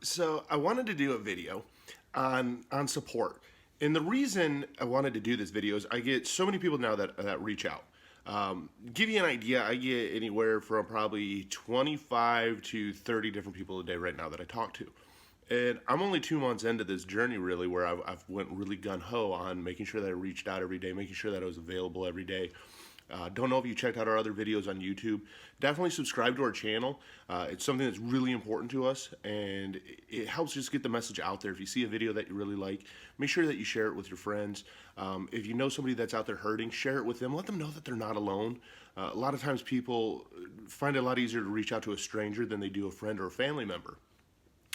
So I wanted to do a video on support, and the reason I wanted to do this video is I get so many people now that reach out. Give you an idea, I get anywhere from probably 25 to 30 different people a day right now that I talk to. And I'm only 2 months into this journey, really, where I've went really gun ho on making sure that I reached out every day, making sure that I was available every day. Don't know if you checked out our other videos on YouTube. Definitely subscribe to our channel. It's something that's really important to us, and it helps just get the message out there. If you see a video that you really like, make sure that you share it with your friends. If you know somebody that's out there hurting, share it with them. Let them know that they're not alone. A lot of times people find it a lot easier to reach out to a stranger than they do a friend or a family member.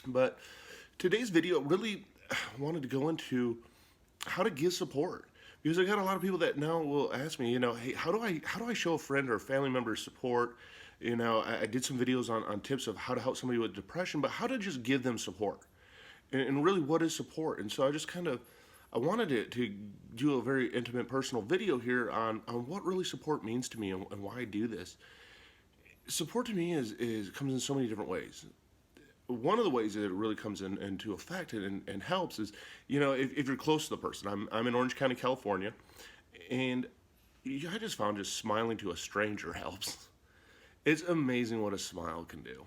But today's video really wanted to go into how to give support, because I got a lot of people that now will ask me, hey, how do I show a friend or a family member support? I did some videos on tips of how to help somebody with depression, but how to just give them support, and really what is support. And so I just kind of I wanted to do a very intimate, personal video here on what really support means to me, and why I do this. Support to me is comes in so many different ways. One of the ways that it really comes into effect and helps is, if you're close to the person. I'm in Orange County, California, and I just found just smiling to a stranger helps. It's amazing what a smile can do.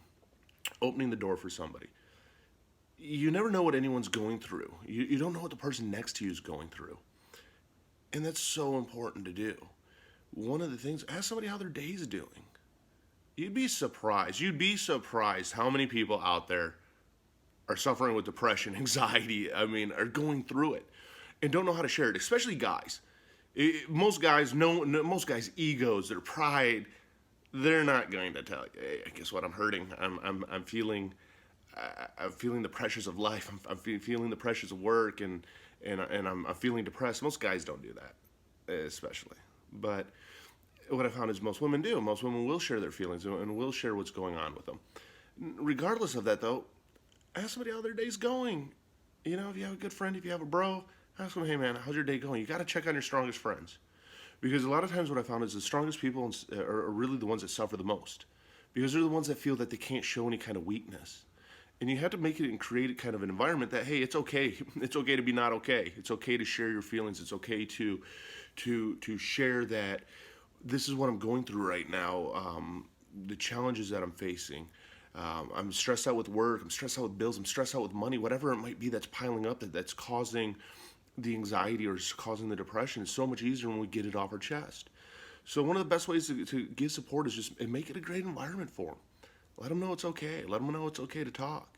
Opening the door for somebody. You never know what anyone's going through. You don't know what the person next to you is going through. And that's so important to do. One of the things, ask somebody how their day's doing. You'd be surprised. You'd be surprised how many people out there are suffering with depression, anxiety, are going through it and don't know how to share it, especially guys. Most guys know, most guys' egos, their pride, they're not going to tell you, hey, guess what, I'm hurting. I'm feeling the pressures of life. I'm feeling the pressures of work, and I'm feeling depressed. Most guys don't do that, especially. But what I found is most women do. Most women will share their feelings and will share what's going on with them. Regardless of that, though, ask somebody how their day's going. If you have a good friend, if you have a bro, ask them, hey man, how's your day going? You got to check on your strongest friends. Because a lot of times what I found is the strongest people are really the ones that suffer the most. Because they're the ones that feel that they can't show any kind of weakness. And you have to make it and create kind of an environment that, hey, it's okay. It's okay to be not okay. It's okay to share your feelings. It's okay to share that this is what I'm going through right now, the challenges that I'm facing. I'm stressed out with work. I'm stressed out with bills. I'm stressed out with money. Whatever it might be that's piling up, that's causing the anxiety or is causing the depression. It's so much easier when we get it off our chest. So one of the best ways to give support is just make it a great environment for them. Let them know it's okay. Let them know it's okay to talk.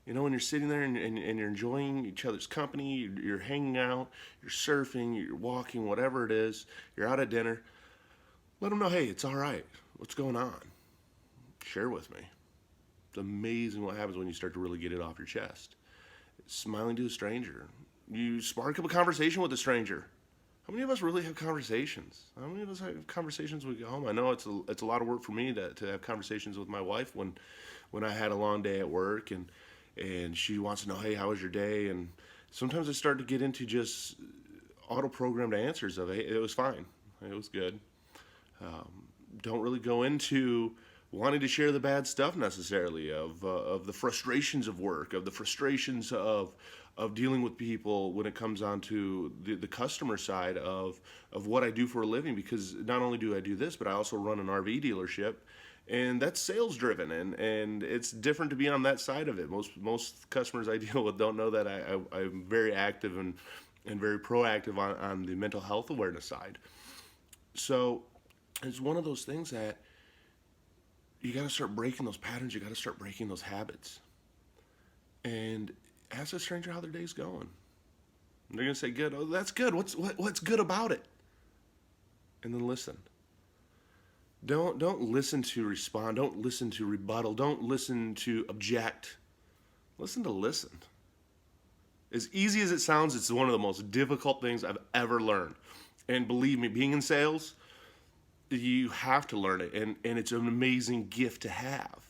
When you're sitting there and you're enjoying each other's company, you're hanging out, you're surfing, you're walking, whatever it is, you're out at dinner, let them know, hey, it's all right. What's going on? Share with me. It's amazing what happens when you start to really get it off your chest. Smiling to a stranger. You spark up a conversation with a stranger. How many of us really have conversations? How many of us have conversations when we go home? I know it's a lot of work for me to have conversations with my wife when I had a long day at work, and she wants to know, hey, how was your day? And sometimes I start to get into just auto-programmed answers of, hey, it was fine. It was good. Don't really go into wanting to share the bad stuff necessarily of the frustrations of work, of the frustrations of dealing with people when it comes on to the customer side of what I do for a living. Because not only do I do this, but I also run an RV dealership, and that's sales driven, and it's different to be on that side of it. Most customers I deal with don't know that I'm very active and very proactive on the mental health awareness side. So it's one of those things that you got to start breaking those patterns. You got to start breaking those habits. And ask a stranger how their day's going. And they're gonna say, "Good. Oh, that's good. What's good about it?" And then listen. Don't listen to respond. Don't listen to rebuttal. Don't listen to object. Listen to listen. As easy as it sounds, it's one of the most difficult things I've ever learned. And believe me, being in sales, you have to learn it, and it's an amazing gift to have,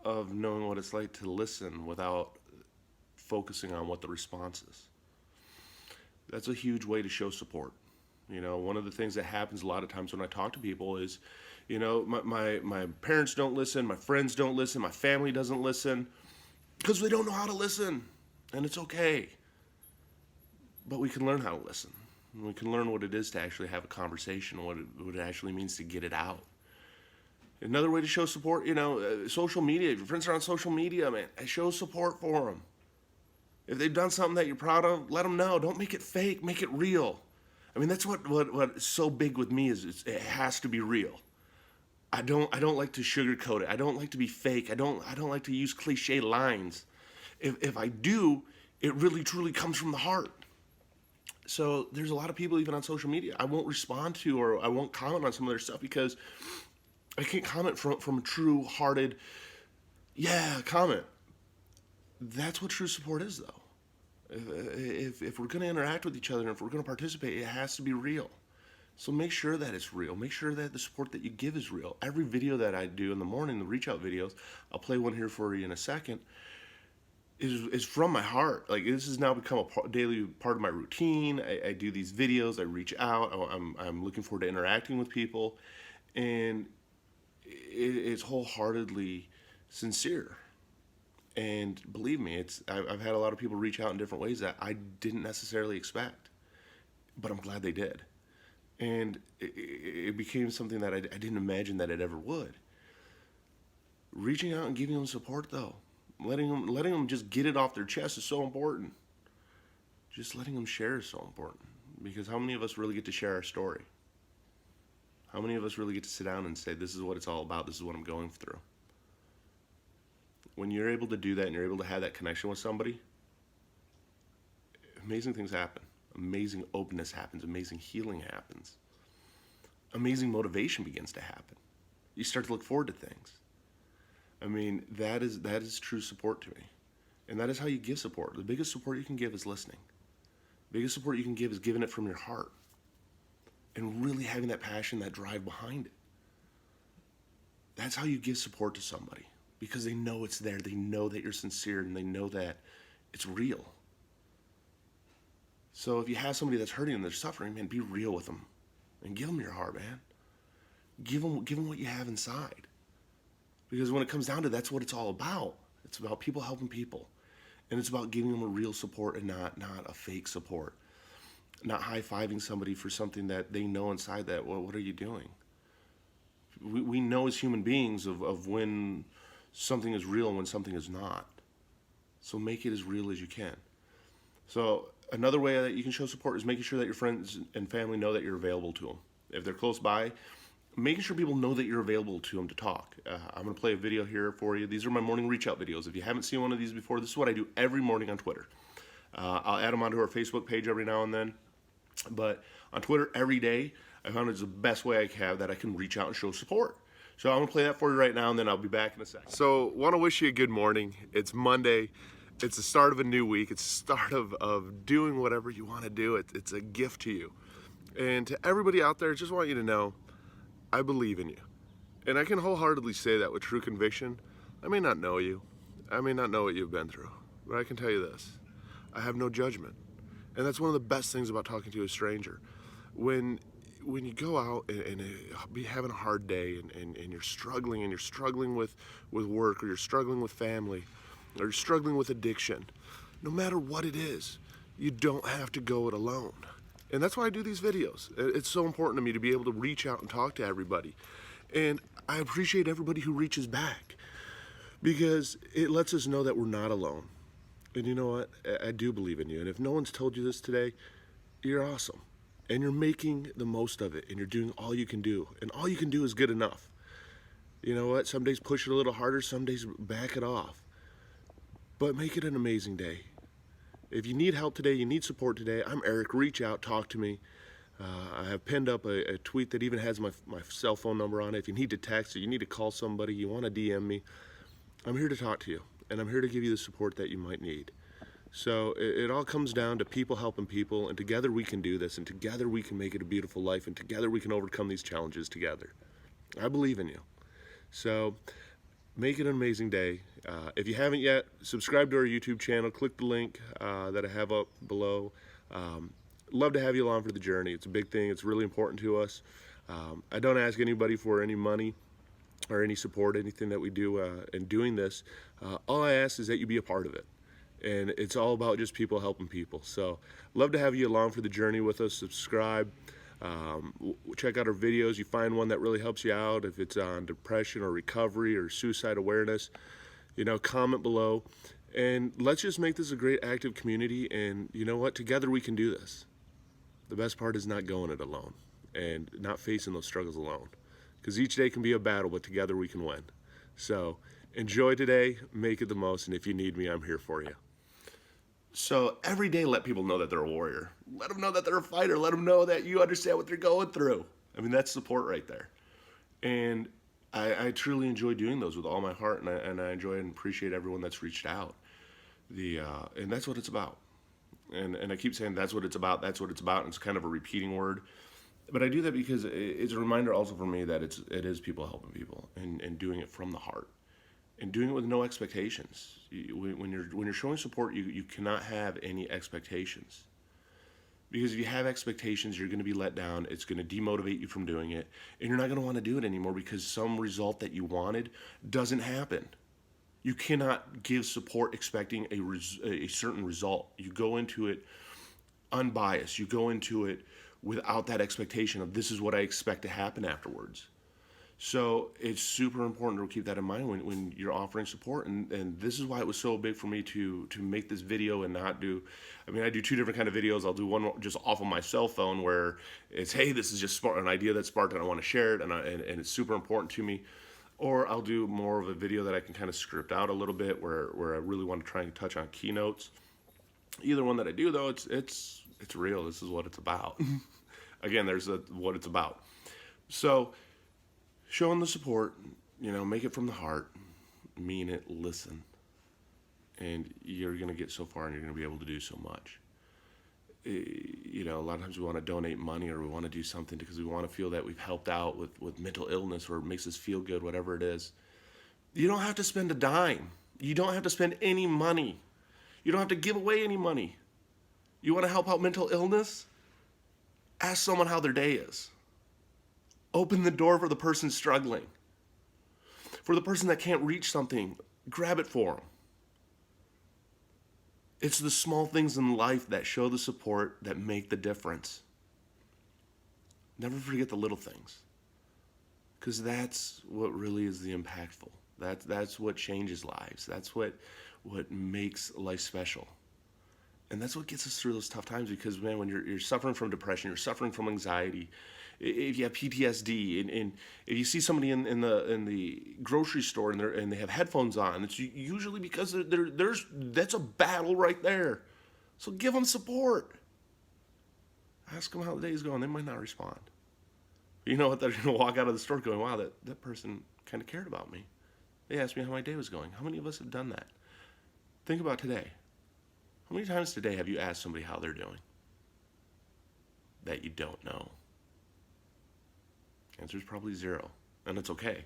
of knowing what it's like to listen without focusing on what the response is. That's a huge way to show support. One of the things that happens a lot of times when I talk to people is, my parents don't listen, my friends don't listen, my family doesn't listen. because they don't know how to listen, and it's okay. But we can learn how to listen. We can learn what it is to actually have a conversation, what it actually means to get it out. Another way to show support, social media. If your friends are on social media, man, show support for them. If they've done something that you're proud of, let them know. Don't make it fake. Make it real. I mean, that's what is so big with me is it has to be real. I don't like to sugarcoat it. I don't like to be fake. I don't like to use cliche lines. If I do, it really truly comes from the heart. So there's a lot of people even on social media I won't respond to, or I won't comment on some of their stuff because I can't comment from a true-hearted, comment. That's what true support is, though. If we're going to interact with each other and if we're going to participate, it has to be real. So make sure that it's real. Make sure that the support that you give is real. Every video that I do in the morning, the reach out videos, I'll play one here for you in a second, is from my heart. Like, this has now become a daily part of my routine. I do these videos. I reach out. I'm looking forward to interacting with people, and it's wholeheartedly sincere. And believe me, I've had a lot of people reach out in different ways that I didn't necessarily expect, but I'm glad they did. And it became something that I didn't imagine that it ever would. Reaching out and giving them support, though, letting them just get it off their chest is so important. Just letting them share is so important, because how many of us really get to share our story? How many of us really get to sit down and say, this is what it's all about, this is what I'm going through? When you're able to do that and you're able to have that connection with somebody, amazing things happen. Amazing openness happens. Amazing healing happens. Amazing motivation begins to happen. You start to look forward to things. I mean, that is true support to me. And that is how you give support. The biggest support you can give is listening. The biggest support you can give is giving it from your heart and really having that passion, that drive behind it. That's how you give support to somebody, because they know it's there. They know that you're sincere, and they know that it's real. So if you have somebody that's hurting and they're suffering, man, be real with them and give them your heart, man. Give them what you have inside. Because when it comes down to it, that's what it's all about. It's about people helping people. And it's about giving them a real support and not a fake support. Not high-fiving somebody for something that they know inside that, well, what are you doing? We know as human beings of when something is real and when something is not. So make it as real as you can. So another way that you can show support is making sure that your friends and family know that you're available to them. If they're close by, making sure people know that you're available to them to talk. I'm going to play a video here for you. These are my morning reach out videos. If you haven't seen one of these before, this is what I do every morning on Twitter. I'll add them onto our Facebook page every now and then. But on Twitter every day, I found it's the best way I have that I can reach out and show support. So I'm going to play that for you right now, and then I'll be back in a second. So want to wish you a good morning. It's Monday. It's the start of a new week. It's the start of doing whatever you want to do. It's a gift to you. And to everybody out there, I just want you to know, I believe in you. And I can wholeheartedly say that with true conviction. I may not know you. I may not know what you've been through. But I can tell you this. I have no judgment. And that's one of the best things about talking to a stranger. When you go out and be having a hard day and you're struggling with work, or you're struggling with family, or you're struggling with addiction, no matter what it is, you don't have to go it alone. And that's why I do these videos. It's so important to me to be able to reach out and talk to everybody. And I appreciate everybody who reaches back, because it lets us know that we're not alone. And you know what? I do believe in you. And if no one's told you this today, you're awesome. And you're making the most of it. And you're doing all you can do. And all you can do is good enough. You know what? Some days push it a little harder. Some days back it off. But make it an amazing day. If you need help today, you need support today, I'm Eric. Reach out, talk to me. I have pinned up a tweet that even has my cell phone number on it. If you need to text or you need to call somebody, you want to DM me, I'm here to talk to you. And I'm here to give you the support that you might need. So it all comes down to people helping people, and together we can do this, and together we can make it a beautiful life, and together we can overcome these challenges together. I believe in you. So make it an amazing day. If you haven't yet, subscribe to our YouTube channel. Click the link that I have up below. Love to have you along for the journey. It's a big thing. It's really important to us. I don't ask anybody for any money. or any support, anything that we do in doing this, all I ask is that you be a part of it. And it's all about just people helping people. So love to have you along for the journey with us. Subscribe. Check out our videos. You find one that really helps you out, if it's on depression or recovery or suicide awareness, comment below. And let's just make this a great active community. And you know what? Together we can do this. The best part is not going it alone and not facing those struggles alone. Because each day can be a battle, but together we can win. So enjoy today, make it the most, and if you need me, I'm here for you. So every day let people know that they're a warrior. Let them know that they're a fighter. Let them know that you understand what they're going through. I mean, that's support right there. And I truly enjoy doing those with all my heart, and I enjoy and appreciate everyone that's reached out. And that's what it's about. And I keep saying that's what it's about, that's what it's about, and it's kind of a repeating word. But I do that because it's a reminder also for me that it is people helping people and doing it from the heart and doing it with no expectations. When you're showing support, you cannot have any expectations. Because if you have expectations, you're going to be let down. It's going to demotivate you from doing it. And you're not going to want to do it anymore because some result that you wanted doesn't happen. You cannot give support expecting a certain result. You go into it unbiased. You go into it without that expectation of this is what I expect to happen afterwards. So it's super important to keep that in mind when you're offering support. And this is why it was so big for me to make this video and not do, I do two different kind of videos. I'll do one just off of my cell phone where it's, hey, this is just an idea that sparked and I want to share it and it's super important to me. Or I'll do more of a video that I can kind of script out a little bit where I really want to try and touch on keynotes. Either one that I do though, it's real. This is what it's about. Again, there's what it's about. So showing the support, make it from the heart, mean it, listen. And you're going to get so far and you're going to be able to do so much. A lot of times we want to donate money or we want to do something because we want to feel that we've helped out with mental illness or it makes us feel good, whatever it is. You don't have to spend a dime. You don't have to spend any money. You don't have to give away any money. You want to help out mental illness? Ask someone how their day is. Open the door for the person struggling. For the person that can't reach something, grab it for them. It's the small things in life that show the support that make the difference. Never forget the little things. Because that's what really is the impactful. That's what changes lives. That's what makes life special. And that's what gets us through those tough times because, man, when you're suffering from depression, you're suffering from anxiety, if you have PTSD, and if you see somebody in the grocery store and they have headphones on, it's usually because that's a battle right there. So give them support. Ask them how the day's going. They might not respond. But you know what? They're going to walk out of the store going, wow, that person kind of cared about me. They asked me how my day was going. How many of us have done that? Think about today. How many times today have you asked somebody how they're doing that you don't know? The answer is probably 0, and it's okay.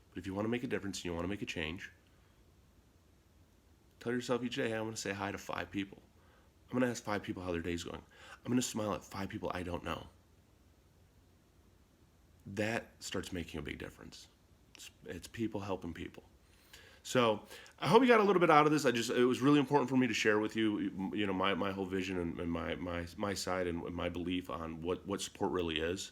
But if you want to make a difference and you want to make a change, tell yourself each day, hey, I'm going to say hi to 5 people. I'm going to ask 5 people how their day's going. I'm going to smile at 5 people I don't know. That starts making a big difference. It's people helping people. So I hope you got a little bit out of this. It was really important for me to share with you, my whole vision and my side and my belief on what support really is.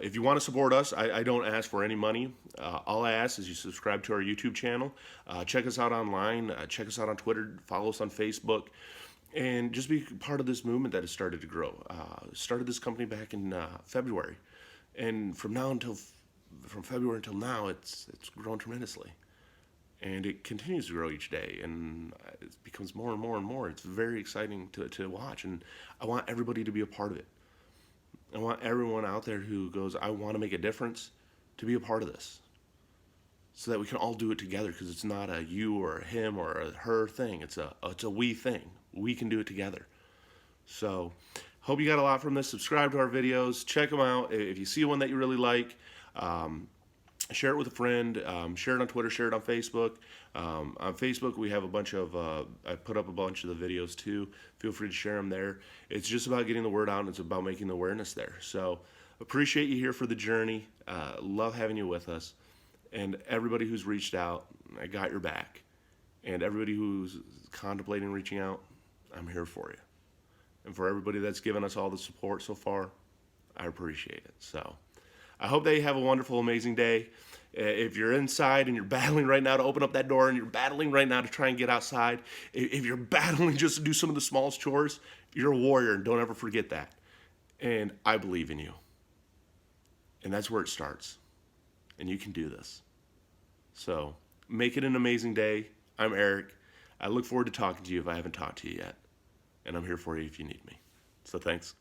If you want to support us, I don't ask for any money. All I ask is you subscribe to our YouTube channel, check us out online, check us out on Twitter, follow us on Facebook, and just be part of this movement that has started to grow. Started this company back in February, and from February until now, it's grown tremendously. And it continues to grow each day, and it becomes more and more and more. It's very exciting to watch, and I want everybody to be a part of it. I want everyone out there who goes, I want to make a difference, to be a part of this, so that we can all do it together, because it's not a you or a him or a her thing. It's a we thing. We can do it together. So hope you got a lot from this. Subscribe to our videos. Check them out. If you see one that you really like, share it with a friend, share it on Twitter, share it on Facebook. On Facebook, we have a bunch of, I put up a bunch of the videos too. Feel free to share them there. It's just about getting the word out, and it's about making the awareness there. So appreciate you here for the journey. Love having you with us. And everybody who's reached out, I got your back. And everybody who's contemplating reaching out, I'm here for you. And for everybody that's given us all the support so far, I appreciate it. So I hope that you have a wonderful, amazing day. If you're inside and you're battling right now to open up that door, and you're battling right now to try and get outside, if you're battling just to do some of the smallest chores, you're a warrior, and don't ever forget that. And I believe in you. And that's where it starts. And you can do this. So make it an amazing day. I'm Eric. I look forward to talking to you if I haven't talked to you yet. And I'm here for you if you need me. So thanks.